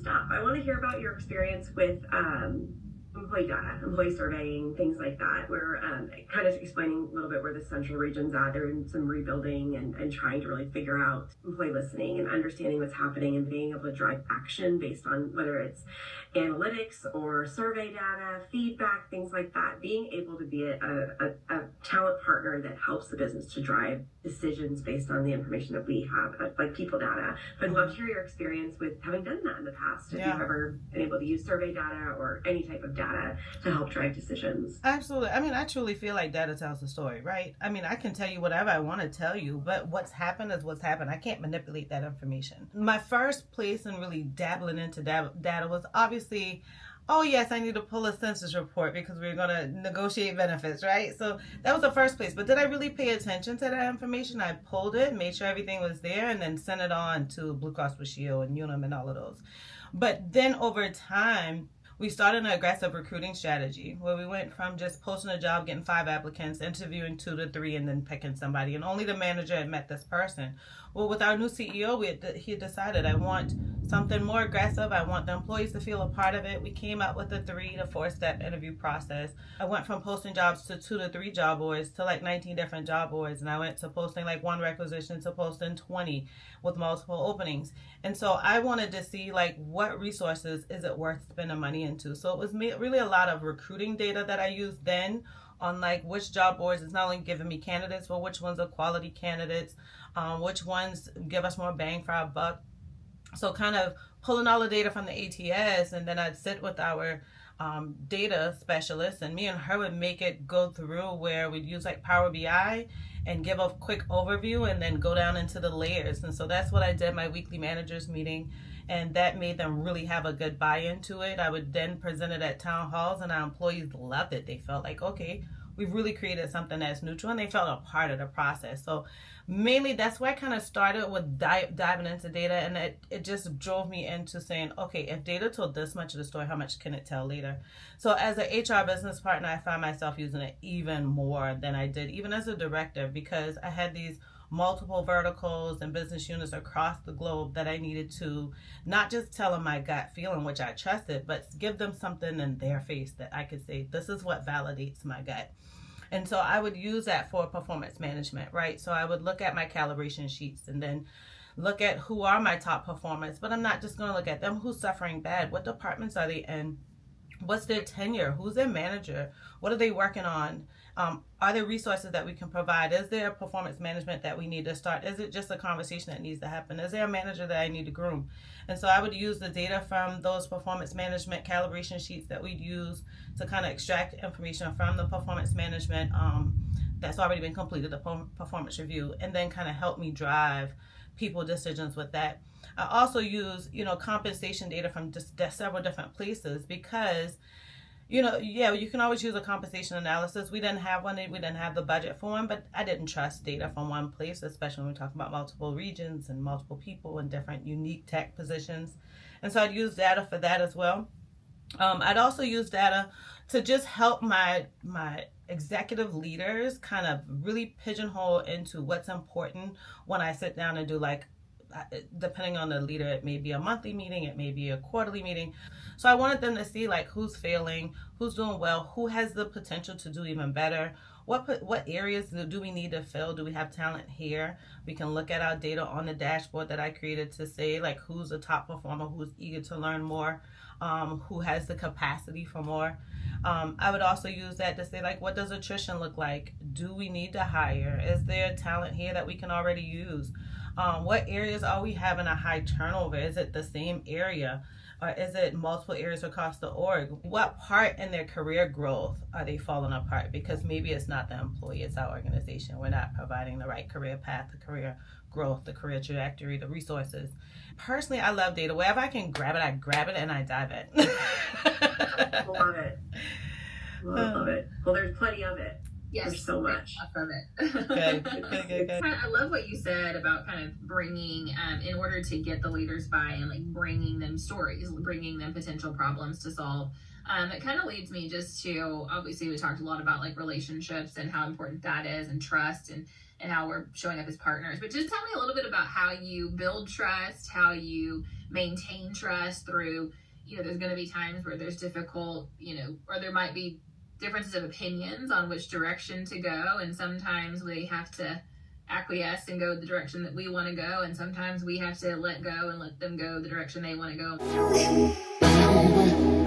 stuff. I want to hear about your experience with employee data, employee surveying, things like that. We're kind of explaining a little bit where the central region's at. They're in some rebuilding and trying to really figure out employee listening and understanding what's happening and being able to drive action based on whether it's analytics or survey data, feedback, things like that. Being able to be a talent partner that helps the business to drive decisions based on the information that we have, like people data. But I'd love to hear your experience with having done that in the past. If you've ever been able to use survey data or any type of data to help drive decisions. Absolutely. I mean, I truly feel like data tells the story, right? I mean, I can tell you whatever I want to tell you, but what's happened is what's happened. I can't manipulate that information. My first place in really dabbling into data was obviously, oh yes, I need to pull a census report because we're going to negotiate benefits, right? So that was the first place. But did I really pay attention to that information? I pulled it, made sure everything was there, and then sent it on to Blue Cross Blue Shield and Unum and all of those. But then over time, we started an aggressive recruiting strategy where we went from just posting a job, getting 5 applicants, interviewing 2 to 3, and then picking somebody. And only the manager had met this person. Well, with our new CEO, he decided, I want something more aggressive. I want the employees to feel a part of it. We came up with a 3 to 4 step interview process. I went from posting jobs to 2 to 3 job boards to like 19 different job boards. And I went to posting like 1 requisition to posting 20 with multiple openings. And so I wanted to see like what resources is it worth spending money into. So it was really a lot of recruiting data that I used then on like which job boards is not only giving me candidates, but which ones are quality candidates, which ones give us more bang for our buck. So kind of pulling all the data from the ATS, and then I'd sit with our data specialist, and me and her would make it go through where we'd use like Power BI and give a quick overview and then go down into the layers. And so that's what I did my weekly managers meeting, and that made them really have a good buy-in to it. I would then present it at town halls, and our employees loved it. They felt like, okay, we've really created something that's neutral, and they felt a part of the process. So mainly that's why I kind of started with diving into data, and it just drove me into saying, okay, if data told this much of the story, how much can it tell later? So as an HR business partner, I found myself using it even more than I did even as a director, because I had these multiple verticals and business units across the globe that I needed to not just tell them my gut feeling, which I trusted, but give them something in their face that I could say, this is what validates my gut. And so I would use that for performance management, right? So I would look at my calibration sheets and then look at who are my top performers, but I'm not just going to look at them. Who's suffering bad? What departments are they in? What's their tenure? Who's their manager? What are they working on? Are there resources that we can provide? Is there performance management that we need to start? Is it just a conversation that needs to happen? Is there a manager that I need to groom? And so I would use the data from those performance management calibration sheets that we'd use to kind of extract information from the performance management that's already been completed, the performance review, and then kind of help me drive people decisions with that. I also use, compensation data from just several different places because, you can always use a compensation analysis. We didn't have one. We didn't have the budget for one, but I didn't trust data from one place, especially when we talk about multiple regions and multiple people and different unique tech positions. And so I'd use data for that as well. I'd also use data to just help my executive leaders kind of really pigeonhole into what's important when I sit down and do depending on the leader, it may be a monthly meeting, it may be a quarterly meeting. So I wanted them to see who's failing, who's doing well, who has the potential to do even better. What areas do we need to fill? Do we have talent here? We can look at our data on the dashboard that I created to say who's a top performer, who's eager to learn more, who has the capacity for more. I would also use that to say what does attrition look like? Do we need to hire? Is there talent here that we can already use? What areas are we having a high turnover? Is it the same area? Or is it multiple areas across the org? What part in their career growth are they falling apart? Because maybe it's not the employee, it's our organization. We're not providing the right career path, the career growth, the career trajectory, the resources. Personally, I love data. Wherever I can grab it, I grab it and I dive in. Love it. Love it. Well, there's plenty of it. Yes, there's so much of it. Good. I love what you said about kind of bringing, in order to get the leaders buy-in, bringing them stories, bringing them potential problems to solve. It kind of leads me just to, obviously we talked a lot about relationships and how important that is, and trust, and how we're showing up as partners. But just tell me a little bit about how you build trust, how you maintain trust through, there's going to be times where there's difficult, or there might be differences of opinions on which direction to go. And sometimes we have to acquiesce and go the direction that we want to go. And sometimes we have to let go and let them go the direction they want to go.